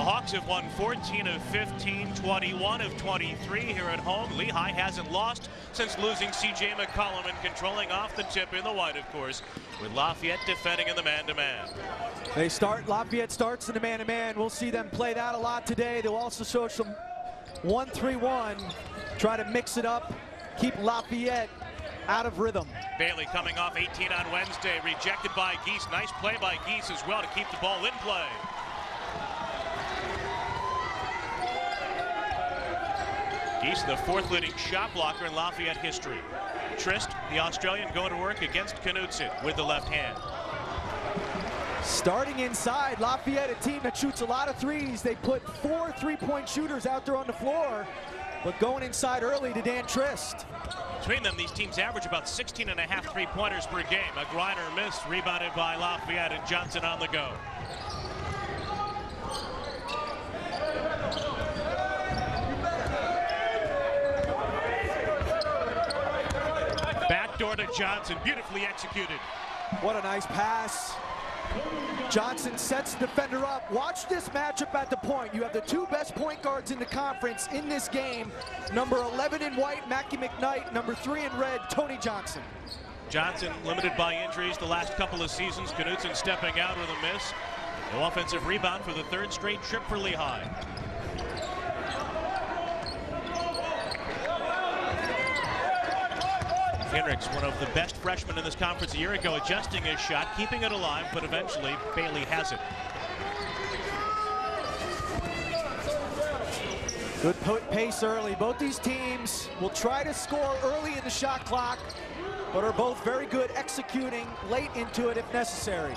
Hawks have won 14 of 15, 21 of 23 here at home. Lehigh hasn't lost since losing C.J. McCollum and controlling off the tip in the white, of course, with Lafayette defending in the man-to-man. Lafayette starts in the man-to-man. We'll see them play that a lot today. They'll also show some 1-3-1, try to mix it up, keep Lafayette out of rhythm. Bailey coming off 18 on Wednesday, rejected by Giese. Nice play by Giese as well to keep the ball in play. Giese, the fourth leading shot blocker in Lafayette history. Trist, the Australian, going to work against Knutson with the left hand. Starting inside, Lafayette, a team that shoots a lot of threes. They put 4 three-point shooters out there on the floor, but going inside early to Dan Trist. Between them, these teams average about 16.5 three-pointers per game. A Griner miss, rebounded by Lafayette, and Johnson on the go. Backdoor to Johnson, beautifully executed. What a nice pass. Johnson sets the defender up. Watch this matchup at the point. You have the two best point guards in the conference in this game. Number 11 in white, Mackie McKnight. Number 3 in red, Tony Johnson. Johnson limited by injuries the last couple of seasons. Knutson stepping out with a miss. No offensive rebound for the third straight trip for Lehigh. Henricks, one of the best freshmen in this conference a year ago, adjusting his shot, keeping it alive, but eventually Bailey has it. Good pace early. Both these teams will try to score early in the shot clock, but are both very good executing late into it if necessary.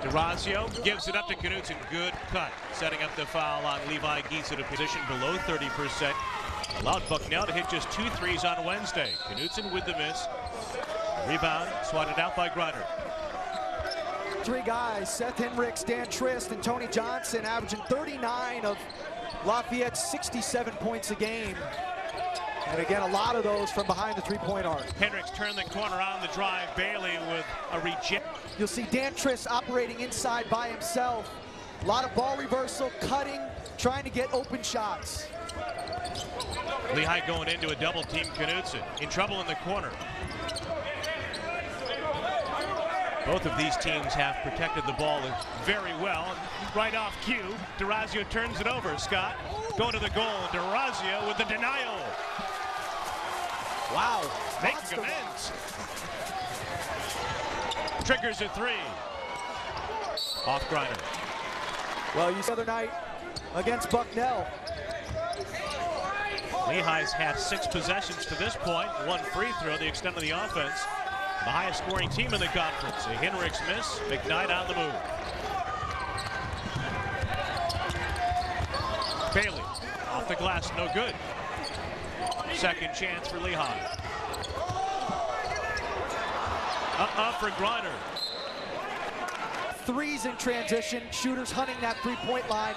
DeRazio gives it up to Knutson. Good cut. Setting up the foul on Levi Giese at a position below 30%. Allowed Bucknell to hit just 2 threes on Wednesday. Knutson with the miss. Rebound swatted out by Griner. 3 guys, Seth Henricks, Dan Trist, and Tony Johnson, averaging 39 of Lafayette's 67 points a game. And again, a lot of those from behind the three-point arc. Henricks turned the corner on the drive. Bailey with a reject. You'll see Dan Trist operating inside by himself. A lot of ball reversal, cutting, trying to get open shots. Lehigh going into a double team. Knutson in trouble in the corner. Both of these teams have protected the ball very well. Right off cue, DeRazio turns it over. Scott going to the goal. DeRazio with the denial. Wow. Making amends. Triggers a 3. Off Griner. Well, you saw the other night against Bucknell. Lehigh's had 6 possessions to this point, 1 free throw, the extent of the offense. The highest scoring team in the conference. A Henricks miss, McKnight on the move. Bailey off the glass, no good. Second chance for Lehigh. For Griner. Threes in transition, shooters hunting that three-point line.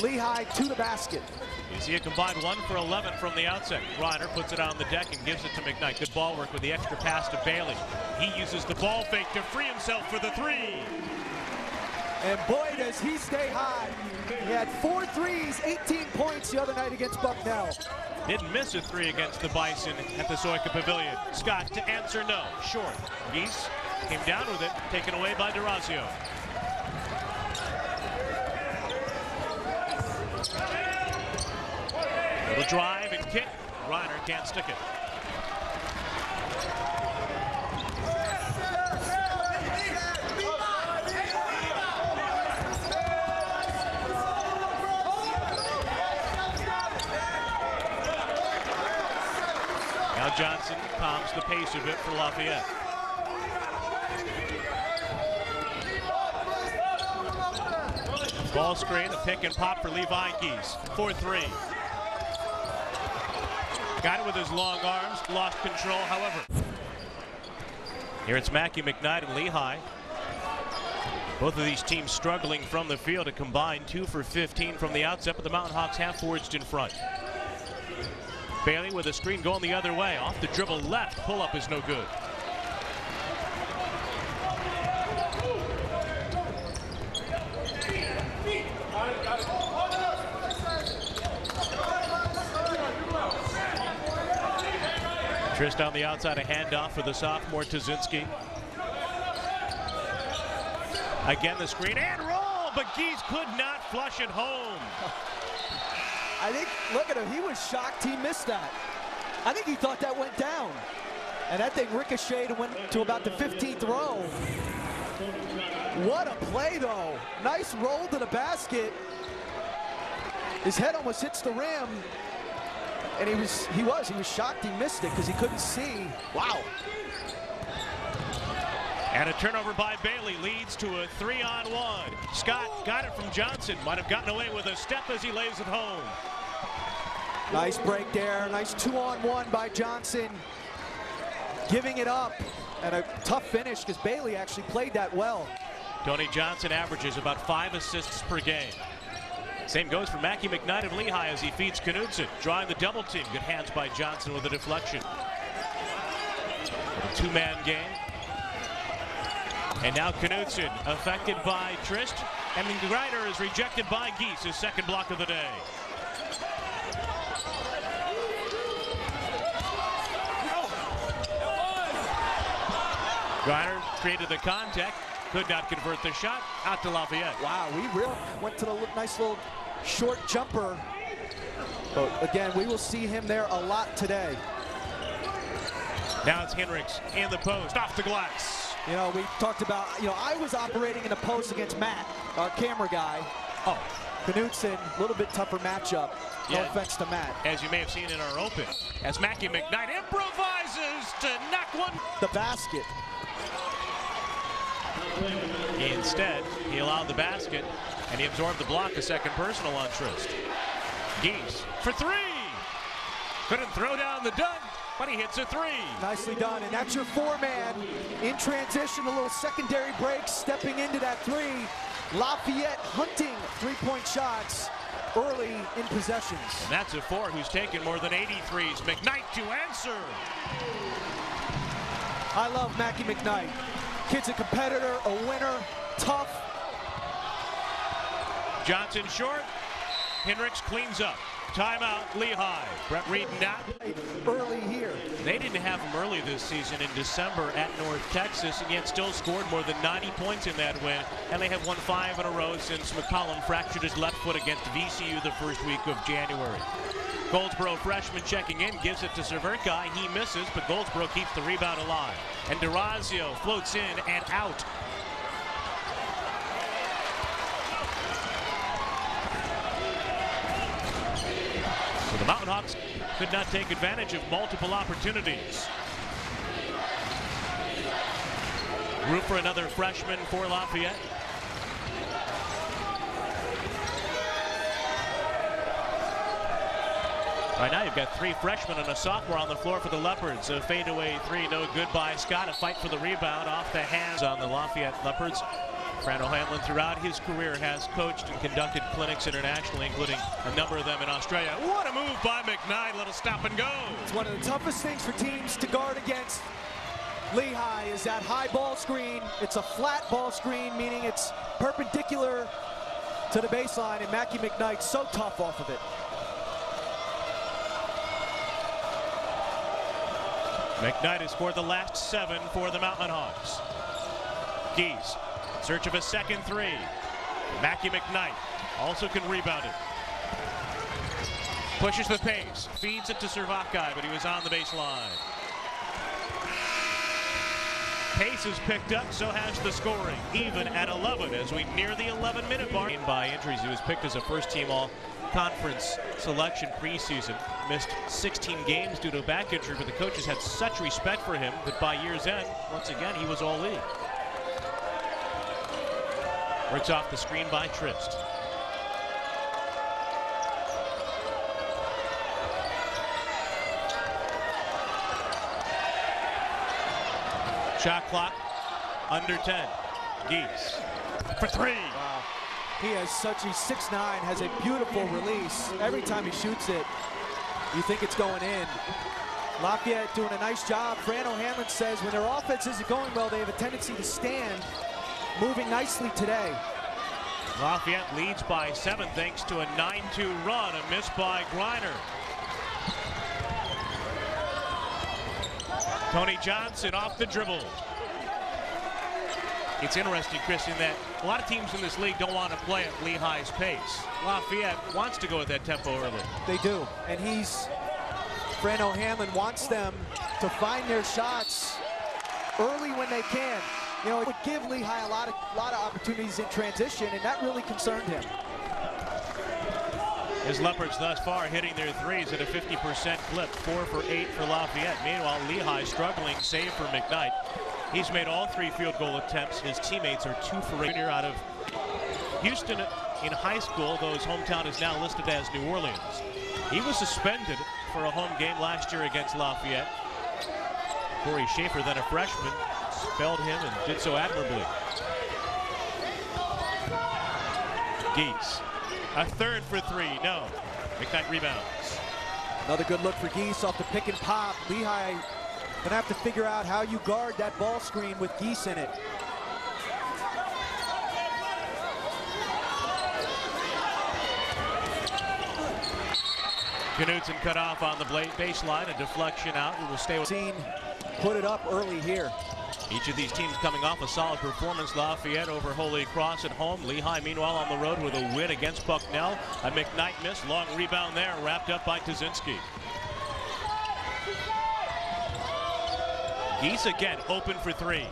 Lehigh to the basket. You see a combined 1 for 11 from the outset. Griner puts it on the deck and gives it to McKnight. Good ball work with the extra pass to Bailey. He uses the ball fake to free himself for the 3. And boy, does he stay high. He had 4 threes, 18 points the other night against Bucknell. Didn't miss a 3 against the Bison at the Soika Pavilion. Scott to answer no. Short. Giese came down with it, taken away by DeRazio. Little drive and kick. Griner can't stick it. Now Johnson calms the pace a bit for Lafayette. Ball screen, a pick and pop for Levi Giese. 4-3. Got it with his long arms, lost control, however. Here it's Mackie McKnight and Lehigh. Both of these teams struggling from the field. A combined 2 for 15 from the outset, but the Mountain Hawks have forged in front. Bailey with a screen going the other way. Off the dribble left, pull-up is no good. Trist on the outside, a handoff for the sophomore Tuzinski. Again, the screen and roll, but Giese could not flush it home. I think, look at him, he was shocked he missed that. I think he thought that went down. And that thing ricocheted and went to about the 15th row. What a play, though. Nice roll to the basket. His head almost hits the rim. And he was shocked he missed it because he couldn't see. Wow. And a turnover by Bailey leads to a 3-on-1. Scott got it from Johnson. Might have gotten away with a step as he lays it home. Nice break there. Nice 2-on-1 by Johnson. Giving it up. And a tough finish because Bailey actually played that well. Tony Johnson averages about 5 assists per game. Same goes for Mackie McKnight of Lehigh as he feeds Knudsen. Drawing the double team. Good hands by Johnson with a deflection. A two-man game. And now Knudsen affected by Trist. And Griner is rejected by Giese, his second block of the day. Griner created the contact, could not convert the shot, out to Lafayette. Wow, we really went to the nice little short jumper. But again, we will see him there a lot today. Now it's Hendricks in the post, off the glass. You know, we talked about, I was operating in the post against Matt, our camera guy. Oh. Knudsen, a little bit tougher matchup. No offense to Matt. As you may have seen in our open, as Mackie McKnight improvises to knock one. The basket. Instead, he allowed the basket, and he absorbed the block, a second personal on Trist. Giese for three. Couldn't throw down the dunk, but he hits a three. Nicely done, and that's your four-man. In transition, a little secondary break, stepping into that three. Lafayette hunting three-point shots early in possessions. And that's a four who's taken more than 80 threes. McKnight to answer. I love Mackie McKnight. Kid's a competitor, a winner, tough. Johnson short. Hendricks cleans up. Timeout, Lehigh. Brett Reed not early here. They didn't have him early this season in December at North Texas, and yet still scored more than 90 points in that win. And they have won 5 in a row since McCollum fractured his left foot against VCU the first week of January. Goldsboro freshman checking in, gives it to Cerverka. He misses, but Goldsboro keeps the rebound alive. And DeRazio floats in and out. So the Mountain Hawks could not take advantage of multiple opportunities. Room for another freshman for Lafayette. Right now you've got 3 freshmen and a sophomore on the floor for the Leopards. A fadeaway three, no good by Scott. A fight for the rebound off the hands on the Lafayette Leopards. Fran O'Hanlon throughout his career has coached and conducted clinics internationally, including a number of them in Australia. What a move by McKnight, little stop and go. It's one of the toughest things for teams to guard against Lehigh is that high ball screen. It's a flat ball screen, meaning it's perpendicular to the baseline, and Mackie McKnight's so tough off of it. McKnight has scored the last 7 for the Mountain Hawks. Giese, search of a second three. Mackie McKnight also can rebound it. Pushes the pace, feeds it to Cerverka, but he was on the baseline. Pace is picked up, so has the scoring, even at 11 as we near the 11-minute mark. By injuries, he was picked as a first-team all-conference selection preseason. Missed 16 games due to a back injury, but the coaches had such respect for him that by year's end, once again, he was all league. Works off the screen by Trist. Shot clock under 10. Giese for three. Wow. He has he's 6'9", has a beautiful release. Every time he shoots it, you think it's going in. Lafayette doing a nice job. Fran O'Hanlon says when their offense isn't going well, they have a tendency to stand. Moving nicely today. Lafayette leads by 7 thanks to a 9-2 run. A miss by Griner. Tony Johnson off the dribble. It's interesting, Chris, in that a lot of teams in this league don't want to play at Lehigh's pace. Lafayette wants to go at that tempo early. They do, and Fran O'Hanlon wants them to find their shots early when they can. You know, it would give Lehigh a lot of opportunities in transition, and that really concerned him. His Leopards thus far hitting their threes at a 50% clip, 4 for 8 for Lafayette. Meanwhile, Lehigh struggling, save for McKnight. He's made all 3 field goal attempts. His teammates are 2 for 8 out of Houston in high school, though his hometown is now listed as New Orleans. He was suspended for a home game last year against Lafayette. Corey Schaefer, then a freshman, spelled him and did so admirably. Giese, a third for 3, no. McKnight rebounds. Another good look for Giese off the pick and pop. Lehigh gonna have to figure out how you guard that ball screen with Giese in it. Knudsen cut off on the baseline, a deflection out. We will stay with. Put it up early here. Each of these teams coming off a solid performance. Lafayette over Holy Cross at home. Lehigh, meanwhile, on the road with a win against Bucknell. A McKnight miss, long rebound there, wrapped up by Tuzinski. Giese again, open for 3.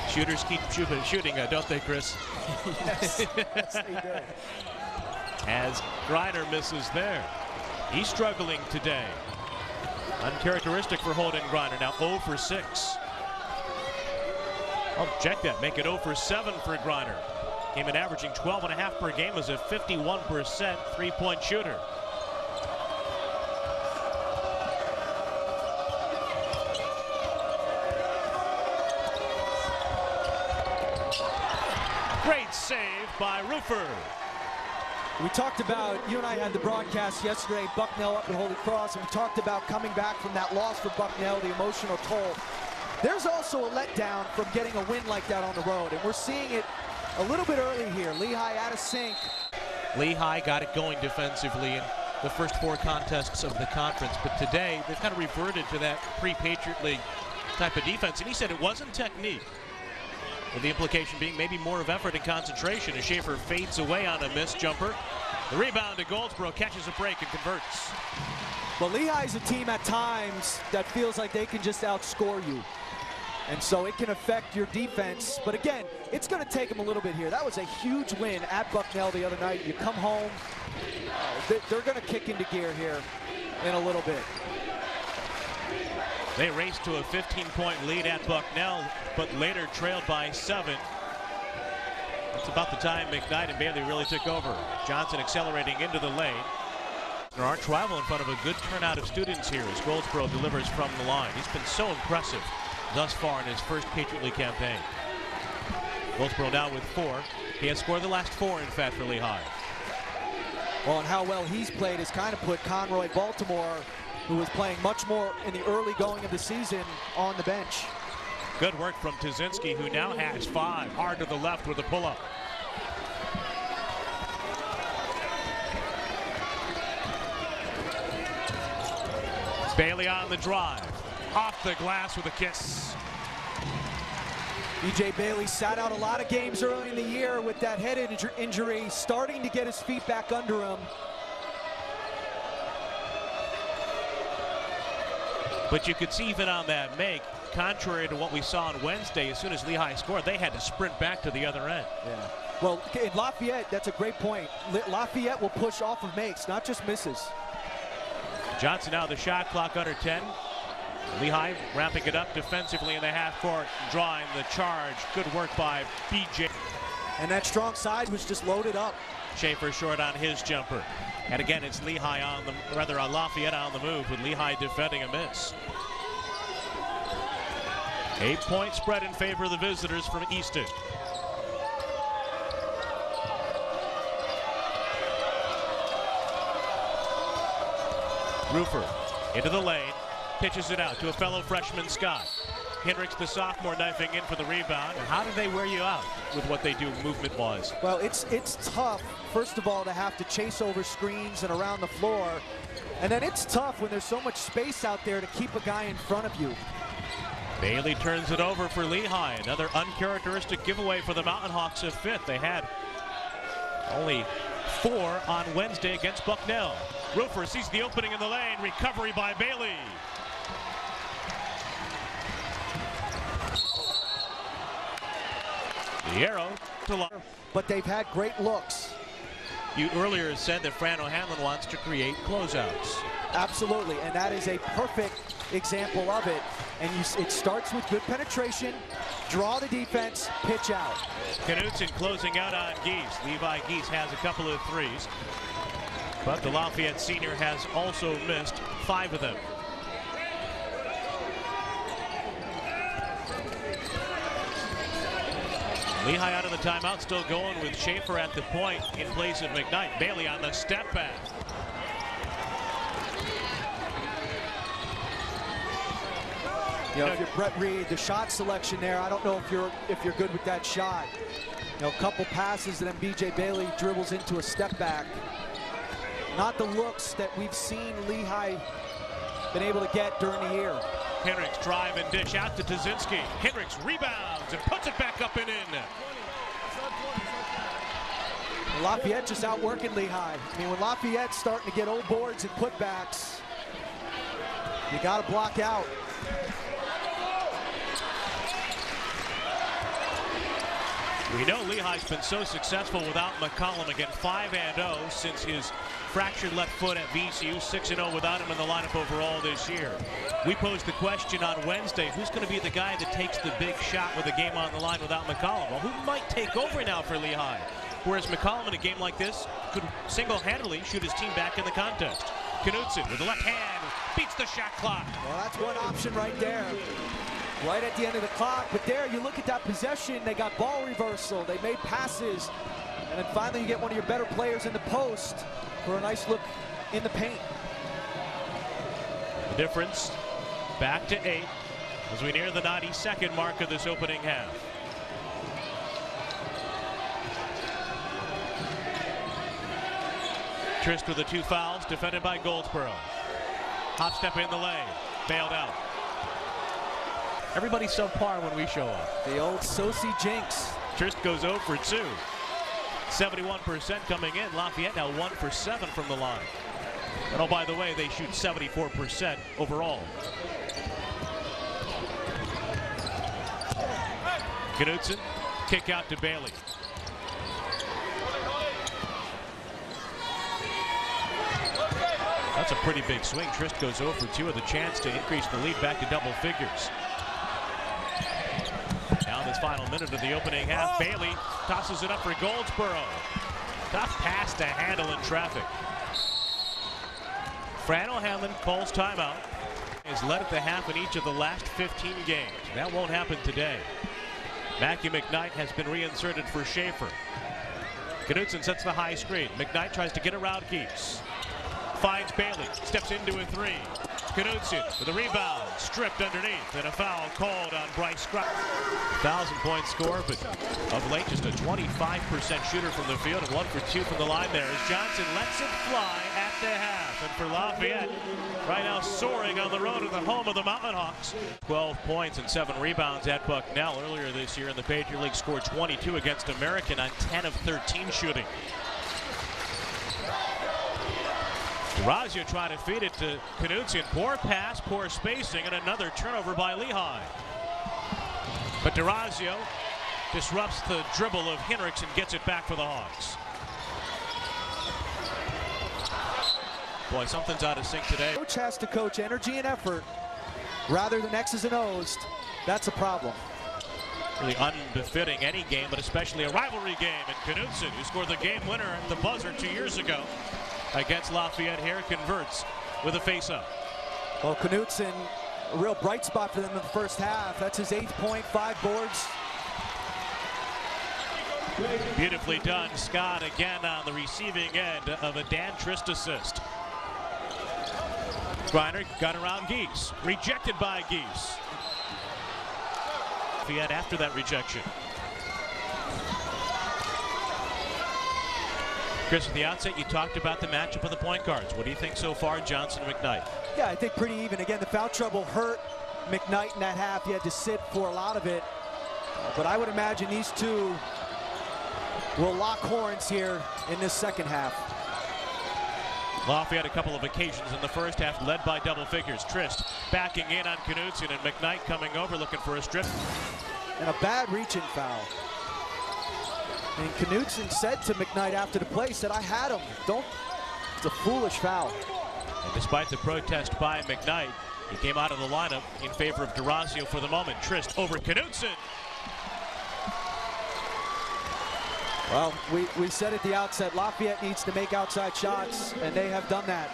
Shooters keep shooting, don't they, Chris? Yes, yes, they do. As Griner misses there. He's struggling today. Uncharacteristic for Holden Griner, now 0 for 6. Oh, check that, make it 0 for 7 for Griner. Came in averaging 12.5 per game as a 51% three-point shooter. Great save by Roofer. We talked about, you and I had the broadcast yesterday, Bucknell up at Holy Cross, and we talked about coming back from that loss for Bucknell, the emotional toll. There's also a letdown from getting a win like that on the road, and we're seeing it a little bit early here. Lehigh out of sync. Lehigh got it going defensively in the first 4 contests of the conference, but today they've kind of reverted to that pre-Patriot League type of defense, and he said it wasn't technique. With the implication being maybe more of effort and concentration as Schaefer fades away on a missed jumper. The rebound to Goldsboro, catches a break and converts. Well, Lehigh's a team at times that feels like they can just outscore you. And so it can affect your defense. But again, it's going to take them a little bit here. That was a huge win at Bucknell the other night. You come home, they're going to kick into gear here in a little bit. They raced to a 15-point lead at Bucknell, but later trailed by 7. That's about the time McKnight and Bailey really took over. Johnson accelerating into the lane. There are travel in front of a good turnout of students here as Goldsboro delivers from the line. He's been so impressive thus far in his first Patriot League campaign. Goldsboro now with 4. He has scored the last 4, in fact, for Lehigh. Well, and how well he's played has kind of put Conroy Baltimore, who was playing much more in the early going of the season, on the bench. Good work from Tuzinski, who now has 5. Hard to the left with a pull-up. Bailey on the drive. Off the glass with a kiss. E.J. Bailey sat out a lot of games early in the year with that head injury, starting to get his feet back under him. But you could see even on that make, contrary to what we saw on Wednesday, as soon as Lehigh scored, they had to sprint back to the other end. Yeah. Well, in Lafayette, that's a great point. Lafayette will push off of makes, not just misses. Johnson now the shot clock under 10. Lehigh ramping it up defensively in the half court, drawing the charge. Good work by BJ. And that strong side was just loaded up. Schaefer short on his jumper. And again, it's Lehigh on the, rather Lafayette on the move with Lehigh defending a miss. 8-point spread in favor of the visitors from Easton. Roofer into the lane, pitches it out to a fellow freshman, Scott. Hendricks, the sophomore, knifing in for the rebound. How do they wear you out with what they do movement-wise? Well, it's tough, first of all, to have to chase over screens and around the floor. And then it's tough when there's so much space out there to keep a guy in front of you. Bailey turns it over for Lehigh. Another uncharacteristic giveaway for the Mountain Hawks of fifth. They had only 4 on Wednesday against Bucknell. Roofer sees the opening in the lane. Recovery by Bailey. The arrow to but they've had great looks. You earlier said that Fran O'Hanlon wants to create closeouts. Absolutely, and that is a perfect example of it. And it starts with good penetration, draw the defense, pitch out. Knutson closing out on Giese. Levi Giese has a couple of threes, but the Lafayette senior has also missed 5 of them. Lehigh out of the timeout, still going with Schaefer at the point in place of McKnight. Bailey on the step back. You know, if you're Brett Reed, the shot selection there, I don't know if you're good with that shot. You know, a couple passes and then B.J. Bailey dribbles into a step back. Not the looks that we've seen Lehigh been able to get during the year. Hendricks drive and dish out to Tazinski. Hendricks rebounds and puts it back up and in. Lafayette just outworking Lehigh. I mean, when Lafayette's starting to get old boards and putbacks, you got to block out. We know Lehigh's been so successful without McCollum, again 5-0 since his fractured left foot at VCU, 6-0 without him in the lineup overall this year. We posed the question on Wednesday, who's going to be the guy that takes the big shot with a game on the line without McCollum? Well, who might take over now for Lehigh? Whereas McCollum in a game like this could single-handedly shoot his team back in the contest. Knutson with the left hand beats the shot clock. Well, that's one option right there. Right at the end of the clock, but there you look at that possession, they got ball reversal, they made passes, and then finally you get one of your better players in the post for a nice look in the paint. The difference back to 8 as we near the 92nd mark of this opening half. Trist with the 2 fouls, defended by Goldsboro. Hop step in the lane, bailed out. Everybody's subpar when we show up. The old Sosi jinx. Trist goes 0 for 2. 71% coming in. Lafayette now 1 for 7 from the line. And oh, by the way, they shoot 74% overall. Knutson, kick out to Bailey. That's a pretty big swing. Trist goes 0 for 2 with a chance to increase the lead back to double figures. Now this final minute of the opening half, Bailey tosses it up for Goldsboro. Tough pass to handle in traffic. Fran O'Hanlon calls timeout. Has led at the half in each of the last 15 games. That won't happen today. Matthew McKnight has been reinserted for Schaefer. Knutson sets the high screen. McKnight tries to get around Giese. Finds Bailey, steps into a 3. Knutson with a rebound, stripped underneath, and a foul called on Bryce Scott. 1,000-point score, but of late just a 25% shooter from the field and 1 for 2 from the line there as Johnson lets it fly at the half. And for Lafayette, right now soaring on the road to the home of the Mountain Hawks. 12 points and 7 rebounds at Bucknell. Earlier this year in the Patriot League scored 22 against American on 10 of 13 shooting. DeRazio trying to feed it to Knutson. Poor pass, poor spacing, and another turnover by Lehigh. But DeRazio disrupts the dribble of Hendricks and gets it back for the Hawks. Boy, something's out of sync today. Coach has to coach energy and effort rather than X's and O's. That's a problem. Really unbefitting any game, but especially a rivalry game. And Knutson, who scored the game winner at the buzzer 2 years ago against Lafayette here, converts with a face-up. Well, Knutson, a real bright spot for them in the first half. That's his 8th point, 5 boards. Beautifully done. Scott again on the receiving end of a Dan Trist assist. Griner got around Giese. Rejected by Giese. Lafayette after that rejection. Chris, at the outset, you talked about the matchup of the point guards. What do you think so far, Johnson and McKnight? Yeah, I think pretty even. Again, the foul trouble hurt McKnight in that half. He had to sit for a lot of it. But I would imagine these two will lock horns here in this second half. Lafayette a couple of occasions in the first half, led by double figures. Trist backing in on Knudsen, and McKnight coming over looking for a strip. And a bad reach-in foul. And Knudsen said to McKnight after the play, said, I had him. It's a foolish foul. And despite the protest by McKnight, he came out of the lineup in favor of DeRazio for the moment. Trist over Knudsen. Well, we said at the outset, Lafayette needs to make outside shots, and they have done that.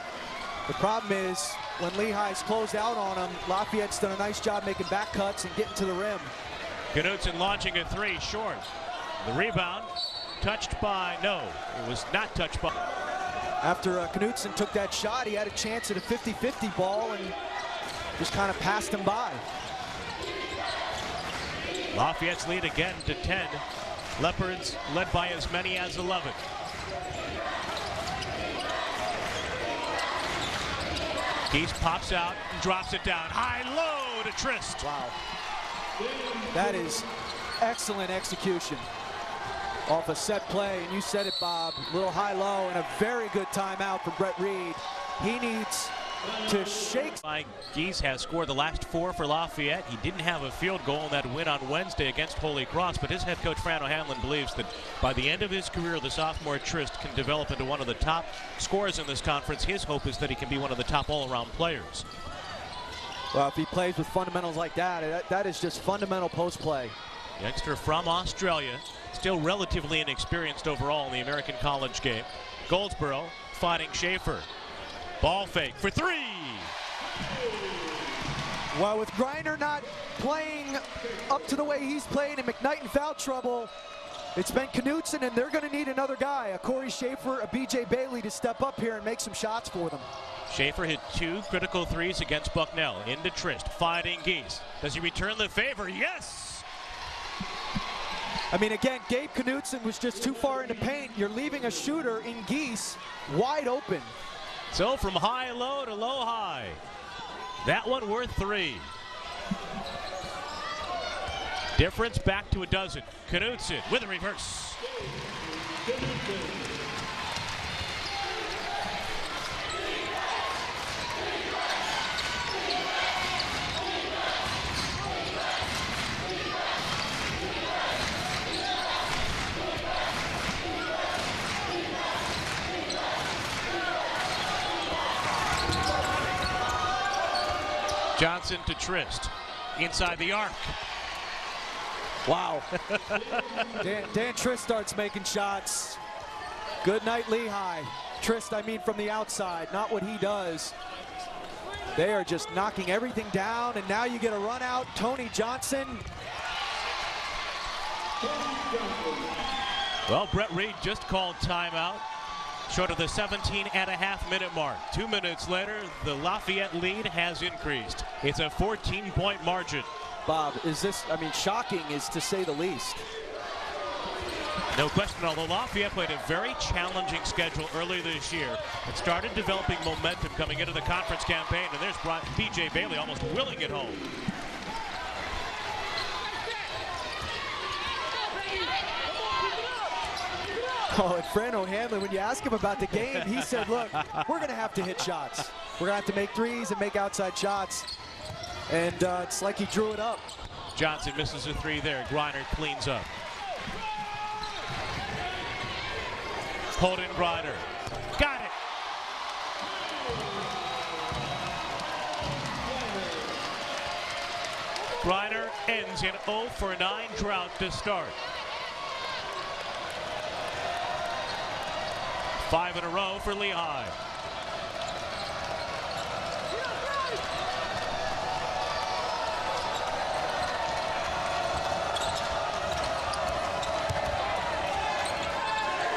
The problem is, when Lehigh's closed out on them, Lafayette's done a nice job making back cuts and getting to the rim. Knudsen launching a three, short. The rebound, touched by, no, it was not touched by. After Knudsen took that shot, he had a chance at a 50-50 ball and just kind of passed him by. Lafayette's lead again to 10. Leopards led by as many as 11. Giese pops out and drops it down. High-low to Trist. Wow. That is excellent execution off a set play, and you said it, Bob. A little high-low and a very good timeout from Brett Reed. He needs to shake. Giese has scored the last 4 for Lafayette. He didn't have a field goal in that win on Wednesday against Holy Cross, but his head coach, Fran O'Hanlon, believes that by the end of his career, the sophomore Trist can develop into one of the top scorers in this conference. His hope is that he can be one of the top all-around players. Well, if he plays with fundamentals like that, that is just fundamental post play. Youngster from Australia, still relatively inexperienced overall in the American college game. Goldsboro fighting Schaefer. Ball fake for 3. Well, with Griner not playing up to the way he's playing and McKnight in foul trouble, it's been Knudsen, and they're going to need another guy, a Corey Schaefer, a B.J. Bailey, to step up here and make some shots for them. Schaefer hit 2 critical threes against Bucknell. Into Trist, fighting Giese. Does he return the favor? Yes! I mean, again, Gabe Knudsen was just too far in the paint. You're leaving a shooter in Giese wide open. So from high-low to low-high. That one worth 3. Difference back to a dozen. Knudsen with a reverse. Johnson to Trist, inside the arc. Wow. Dan Trist starts making shots. Good night, Lehigh. Trist, I mean, from the outside, not what he does. They are just knocking everything down, and now you get a run out. Tony Johnson. Well, Brett Reed just called timeout. Short of the 17.5-minute mark. 2 minutes later, the Lafayette lead has increased. It's a 14-point margin. Bob, is this, I mean, shocking is to say the least. No question, although Lafayette played a very challenging schedule earlier this year. It started developing momentum coming into the conference campaign, and there's B.J. Bailey almost willing it home. Oh, and Fran O'Hanlon, when you ask him about the game, he said, look, we're going to have to hit shots. We're going to have to make threes and make outside shots. And it's like he drew it up. Johnson misses a 3 there. Griner cleans up. Holden Griner. Got it. Griner ends in 0 for 9 drought to start. 5 in a row for Lehigh.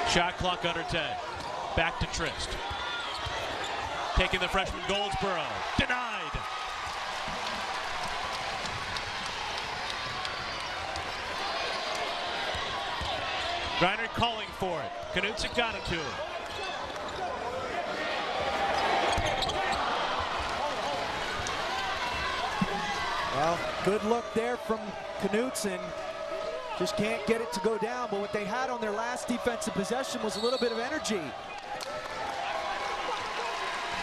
Shot clock under 10. Back to Trist. Taking the freshman Goldsboro. Denied. Griner calling for it. Knutson got it to him. Well, good look there from Knutson. Just can't get it to go down, but what they had on their last defensive possession was a little bit of energy.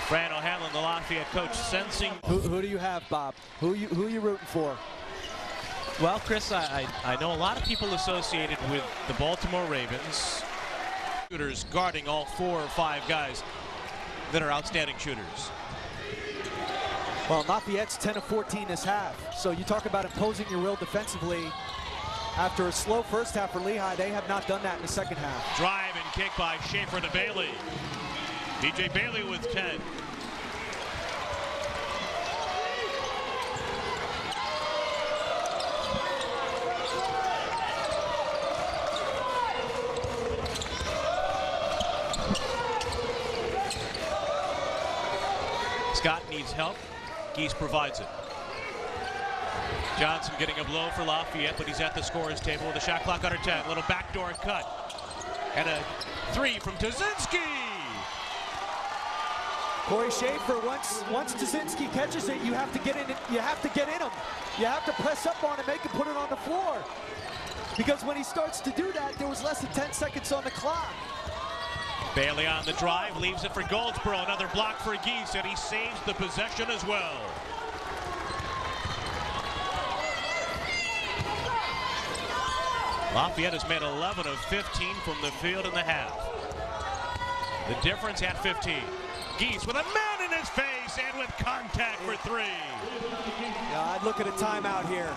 Fran O'Hanlon, the Lafayette coach, sensing. Who do you have, Bob? Who are you rooting for? Well, Chris, I know a lot of people associated with the Baltimore Ravens. Shooters guarding all 4 or 5 guys that are outstanding shooters. Well, Lafayette's 10 of 14 this half. So you talk about imposing your will defensively. After a slow first half for Lehigh, they have not done that in the second half. Drive and kick by Schaefer to Bailey. DJ Bailey with 10. Scott needs help. Giese provides it. Johnson getting a blow for Lafayette, but he's at the scorer's table with a shot clock under 10. Little backdoor cut. And a 3 from Tuzinski. Corey Schaefer, once Tuzinski catches it, you have to get in it. You have to get in him. You have to press up on him, make him put it on the floor. Because when he starts to do that, there was less than 10 seconds on the clock. Bailey on the drive, leaves it for Goldsboro. Another block for Giese, and he saves the possession as well. Lafayette has made 11 of 15 from the field in the half. The difference at 15. Giese with a man in his face and with contact for 3. Yeah, I'd look at a timeout here.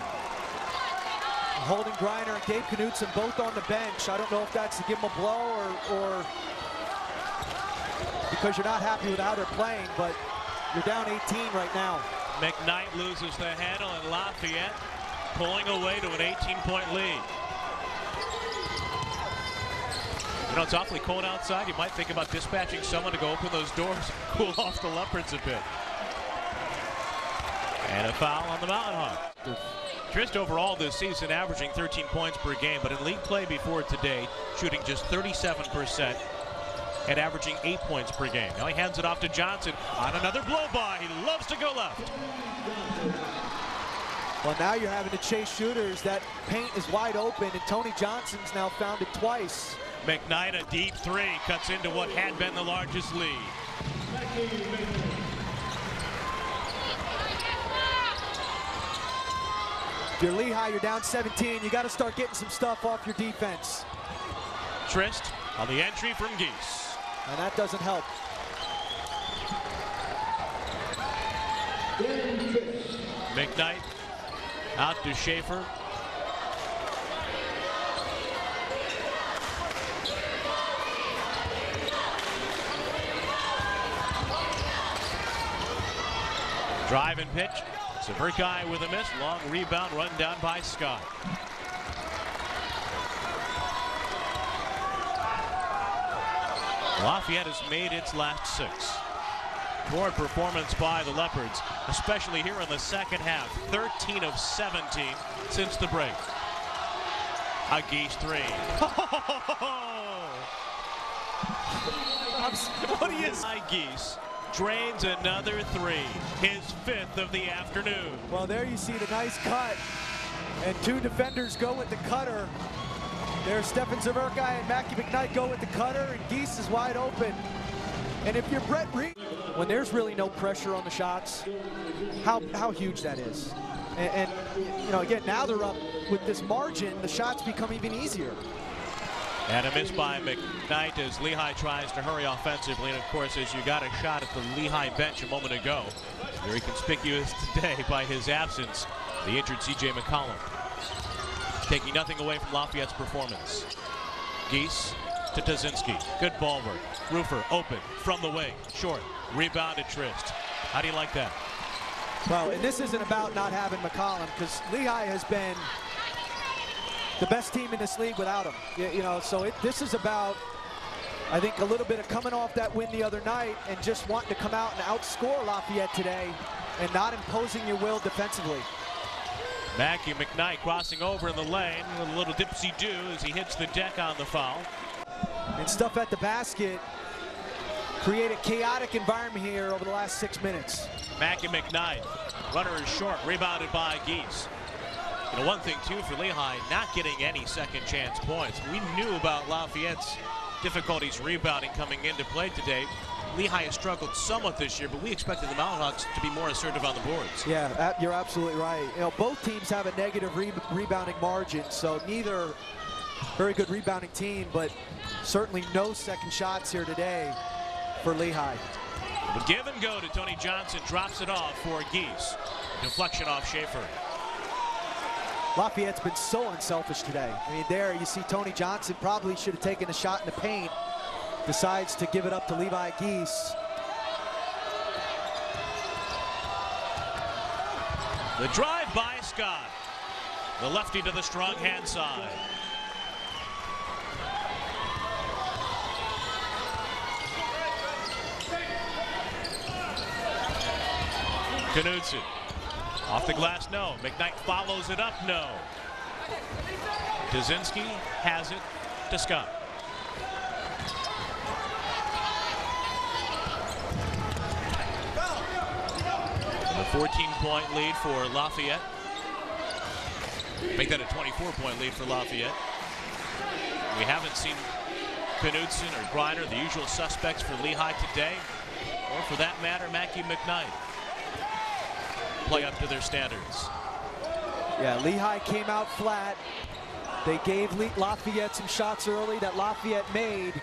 Holding Griner and Gabe Knutson both on the bench. I don't know if that's to give them a blow or because you're not happy with how they're playing, but you're down 18 right now. McKnight loses the handle, and Lafayette pulling away to an 18-point lead. You know, it's awfully cold outside. You might think about dispatching someone to go open those doors, cool off the Leopards a bit. And a foul on the Mountain Hawk. Trist overall this season averaging 13 points per game, but in league play before today, shooting just 37% and averaging 8 points per game. Now he hands it off to Johnson on another blow by. He loves to go left. Well, now you're having to chase shooters. That paint is wide open, and Tony Johnson's now found it twice. McKnight, a deep 3, cuts into what had been the largest lead. If you're Lehigh, you're down 17. You got to start getting some stuff off your defense. Trist on the entry from Giese. And that doesn't help. McKnight out to Schaefer. Drive and pitch. Severkai with a miss. Long rebound run down by Scott. Lafayette has made its last 6. Poor performance by the Leopards, especially here in the second half. 13 of 17 since the break. A Giese 3. What do you say? Giese drains another 3, his 5th of the afternoon. Well, there you see the nice cut, and 2 defenders go with the cutter. There's Stephen Severkai and Mackie McKnight go with the cutter, and Giese is wide open. And if you're Brett Reed, when there's really no pressure on the shots, how huge that is. And you know, again, now they're up with this margin, the shots become even easier. And a miss by McKnight as Lehigh tries to hurry offensively. And of course, as you got a shot at the Lehigh bench a moment ago, very conspicuous today by his absence, the injured C.J. McCollum. Taking nothing away from Lafayette's performance. Giese to Tuzinski. Good ball work. Roofer open from the wing. Short. Rebound to Trist. How do you like that? Well, and this isn't about not having McCollum, because Lehigh has been the best team in this league without him. You know, so this is about, I think, a little bit of coming off that win the other night and just wanting to come out and outscore Lafayette today and not imposing your will defensively. Mackey McKnight crossing over in the lane with a little dipsy-do as he hits the deck on the foul. And stuff at the basket. Create a chaotic environment here over the last 6 minutes. Mackey McKnight, runner is short, rebounded by Giese. You know, one thing too for Lehigh, not getting any second chance points. We knew about Lafayette's difficulties rebounding coming into play today. Lehigh has struggled somewhat this year, but we expected the Mountain to be more assertive on the boards. Yeah, you're absolutely right. You know, both teams have a negative rebounding margin, so neither very good rebounding team, but certainly no second shots here today for Lehigh. The give and go to Tony Johnson, drops it off for Giese. Deflection off Schaefer. Lafayette's been so unselfish today. I mean, there you see Tony Johnson probably should have taken a shot in the paint. Decides to give it up to Levi Giese. The drive by Scott. The lefty to the strong hand side. Knudsen. Off the glass, no. McKnight follows it up, no. Dzinski has it to Scott. A 14-point lead for Lafayette. Make that a 24-point lead for Lafayette. We haven't seen Knudsen or Griner, the usual suspects for Lehigh today, or for that matter, Mackey McKnight, play up to their standards. Yeah, Lehigh came out flat. They gave Lafayette some shots early that Lafayette made,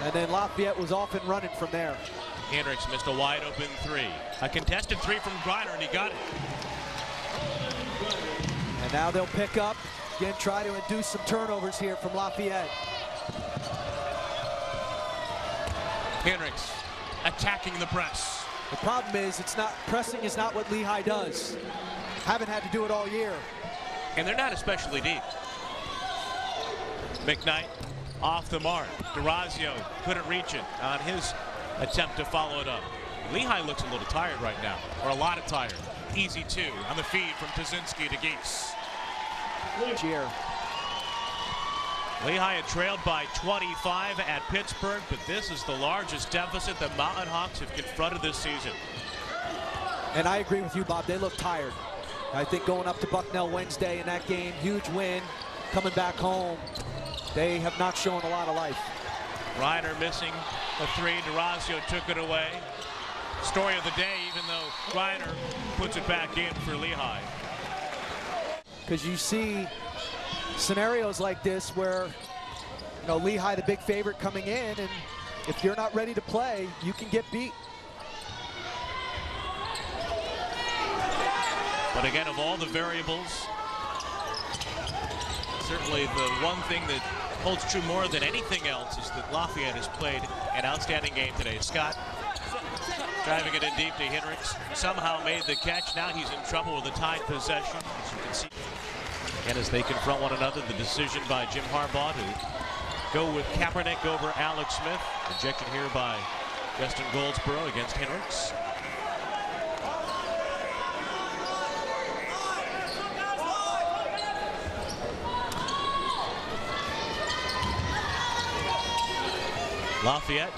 and then Lafayette was off and running from there. Hendricks missed a wide open three. A contested three from Griner, and he got it. And now they'll pick up, again try to induce some turnovers here from Lafayette. Hendricks attacking the press. The problem is pressing is not what Lehigh does. Haven't had to do it all year. And they're not especially deep. McKnight off the mark. DeRazio couldn't reach it on his attempt to follow it up. Lehigh looks a little tired right now, or a lot of tired. Easy two on the feed from Dzinski to Giese. Cheer. Lehigh had trailed by 25 at Pittsburgh, but this is the largest deficit the Mountain Hawks have confronted this season. And I agree with you, Bob. They look tired. I think going up to Bucknell Wednesday in that game, huge win, coming back home, they have not shown a lot of life. Griner missing a three. DeRazio took it away. Story of the day, even though Griner puts it back in for Lehigh. Because you see scenarios like this where, you know, Lehigh the big favorite coming in, and if you're not ready to play, you can get beat. But again, of all the variables, certainly the one thing that holds true more than anything else is that Lafayette has played an outstanding game today. Scott driving it in deep to Hendricks, somehow made the catch. Now he's in trouble with a tied possession, as you can see. And as they confront one another, the decision by Jim Harbaugh to go with Kaepernick over Alex Smith. Injection here by Justin Goldsboro against Hendricks. Lafayette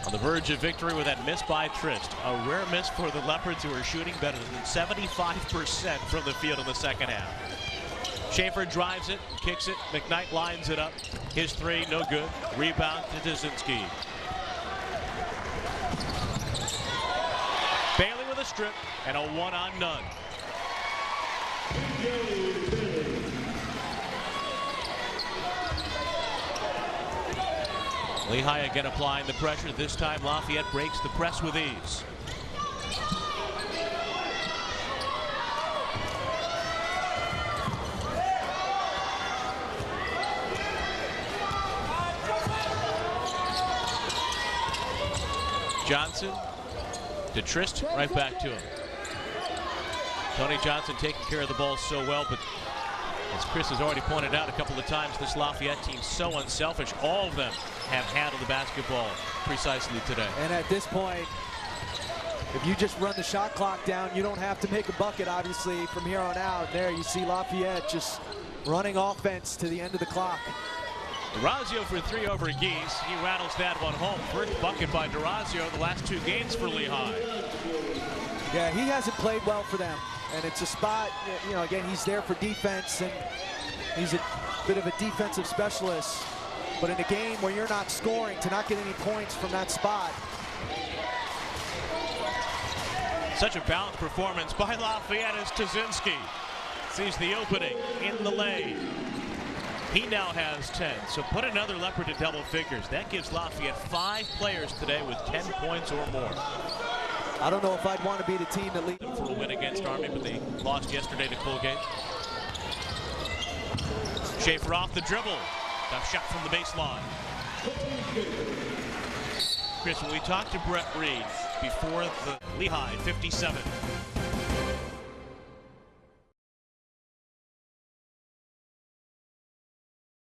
on the verge of victory with that miss by Trist. A rare miss for the Leopards, who are shooting better than 75% from the field in the second half. Schaefer drives it, kicks it. McKnight lines it up. His three, no good. Rebound to Dzinski. Bailey with a strip and a one-on-none. Lehigh again applying the pressure. This time Lafayette breaks the press with ease. Johnson to Trist, right back to him. Tony Johnson taking care of the ball so well, but as Chris has already pointed out a couple of times, this Lafayette team so unselfish. All of them have handled the basketball precisely today. And at this point, If you just run the shot clock down, you don't have to make a bucket, obviously, from here on out. There you see Lafayette just running offense to the end of the clock. Durazio for 3 over Giese. He rattles that one home. First bucket by Durazio the last 2 games for Lehigh. Yeah, he hasn't played well for them. And it's a spot, you know, again, he's there for defense, and he's a bit of a defensive specialist. But in a game where you're not scoring, to not get any points from that spot. Such a balanced performance by Lafayette as Tazinski sees the opening in the lane. He now has 10, so put another Leopard to double figures. That gives Lafayette 5 players today with 10 points or more. I don't know if I'd want to be the team that leads for a win against Army, but they lost yesterday to Colgate. Schaefer off the dribble. Tough shot from the baseline. Chris, when we talked to Brett Reed before the Lehigh 57,